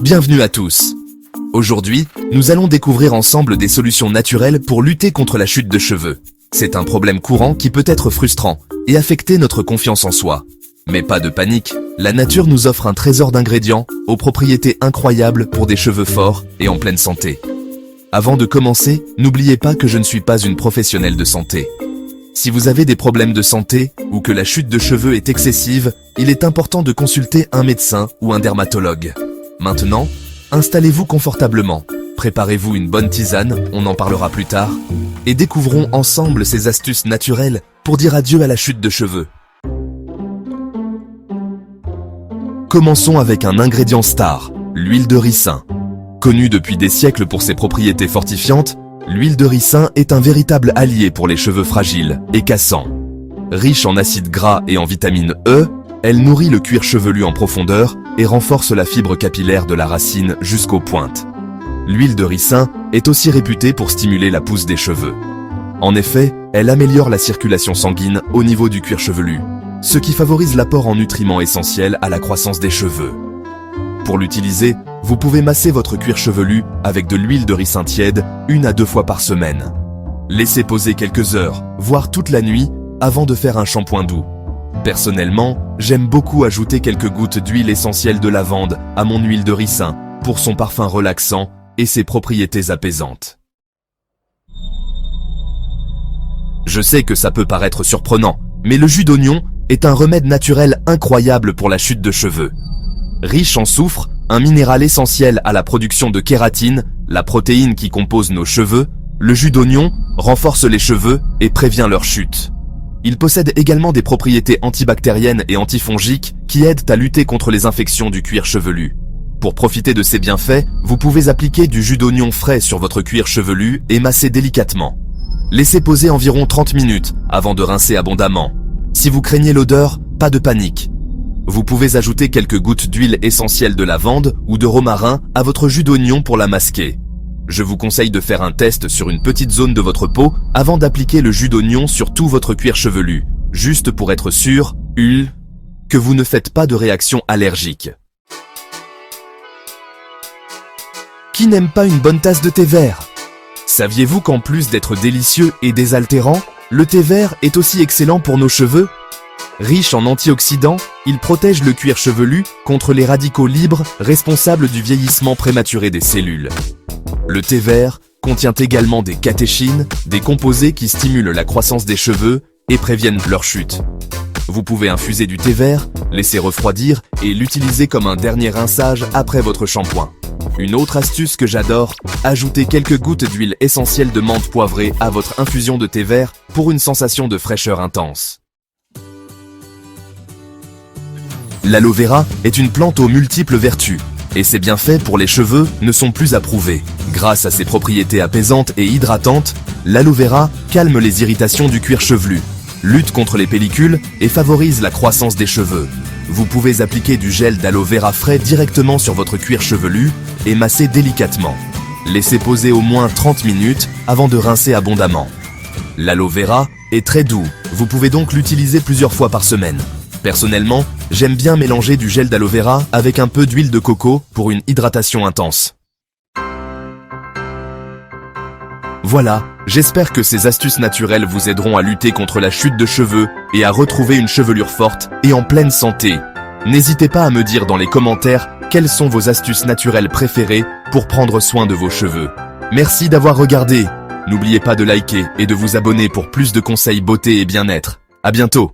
Bienvenue à tous. Aujourd'hui, nous allons découvrir ensemble des solutions naturelles pour lutter contre la chute de cheveux. C'est un problème courant qui peut être frustrant et affecter notre confiance en soi. Mais pas de panique, la nature nous offre un trésor d'ingrédients aux propriétés incroyables pour des cheveux forts et en pleine santé. Avant de commencer, n'oubliez pas que je ne suis pas une professionnelle de santé. Si vous avez des problèmes de santé ou que la chute de cheveux est excessive, il est important de consulter un médecin ou un dermatologue. Maintenant, installez-vous confortablement, préparez-vous une bonne tisane, on en parlera plus tard, et découvrons ensemble ces astuces naturelles pour dire adieu à la chute de cheveux. Commençons avec un ingrédient star, l'huile de ricin. Connue depuis des siècles pour ses propriétés fortifiantes, l'huile de ricin est un véritable allié pour les cheveux fragiles et cassants. Riche en acides gras et en vitamine E, elle nourrit le cuir chevelu en profondeur et renforce la fibre capillaire de la racine jusqu'aux pointes. L'huile de ricin est aussi réputée pour stimuler la pousse des cheveux. En effet, elle améliore la circulation sanguine au niveau du cuir chevelu, ce qui favorise l'apport en nutriments essentiels à la croissance des cheveux. Pour l'utiliser, vous pouvez masser votre cuir chevelu avec de l'huile de ricin tiède 1 à 2 fois par semaine. Laissez poser quelques heures, voire toute la nuit, avant de faire un shampoing doux. Personnellement, j'aime beaucoup ajouter quelques gouttes d'huile essentielle de lavande à mon huile de ricin pour son parfum relaxant et ses propriétés apaisantes. Je sais que ça peut paraître surprenant, mais le jus d'oignon est un remède naturel incroyable pour la chute de cheveux. Riche en soufre, un minéral essentiel à la production de kératine, la protéine qui compose nos cheveux, le jus d'oignon renforce les cheveux et prévient leur chute. Il possède également des propriétés antibactériennes et antifongiques qui aident à lutter contre les infections du cuir chevelu. Pour profiter de ces bienfaits, vous pouvez appliquer du jus d'oignon frais sur votre cuir chevelu et masser délicatement. Laissez poser environ 30 minutes avant de rincer abondamment. Si vous craignez l'odeur, pas de panique. Vous pouvez ajouter quelques gouttes d'huile essentielle de lavande ou de romarin à votre jus d'oignon pour la masquer. Je vous conseille de faire un test sur une petite zone de votre peau avant d'appliquer le jus d'oignon sur tout votre cuir chevelu, juste pour être sûr, que vous ne faites pas de réaction allergique. Qui n'aime pas une bonne tasse de thé vert? Saviez-vous qu'en plus d'être délicieux et désaltérant, le thé vert est aussi excellent pour nos cheveux? Riche en antioxydants, il protège le cuir chevelu contre les radicaux libres responsables du vieillissement prématuré des cellules. Le thé vert contient également des catéchines, des composés qui stimulent la croissance des cheveux et préviennent leur chute. Vous pouvez infuser du thé vert, laisser refroidir et l'utiliser comme un dernier rinçage après votre shampoing. Une autre astuce que j'adore, ajoutez quelques gouttes d'huile essentielle de menthe poivrée à votre infusion de thé vert pour une sensation de fraîcheur intense. L'aloe vera est une plante aux multiples vertus, et ses bienfaits pour les cheveux ne sont plus à prouver. Grâce à ses propriétés apaisantes et hydratantes, l'aloe vera calme les irritations du cuir chevelu, lutte contre les pellicules et favorise la croissance des cheveux. Vous pouvez appliquer du gel d'aloe vera frais directement sur votre cuir chevelu et masser délicatement. Laissez poser au moins 30 minutes avant de rincer abondamment. L'aloe vera est très doux, vous pouvez donc l'utiliser plusieurs fois par semaine. Personnellement, j'aime bien mélanger du gel d'aloe vera avec un peu d'huile de coco pour une hydratation intense. Voilà, j'espère que ces astuces naturelles vous aideront à lutter contre la chute de cheveux et à retrouver une chevelure forte et en pleine santé. N'hésitez pas à me dire dans les commentaires quelles sont vos astuces naturelles préférées pour prendre soin de vos cheveux. Merci d'avoir regardé. N'oubliez pas de liker et de vous abonner pour plus de conseils beauté et bien-être. À bientôt.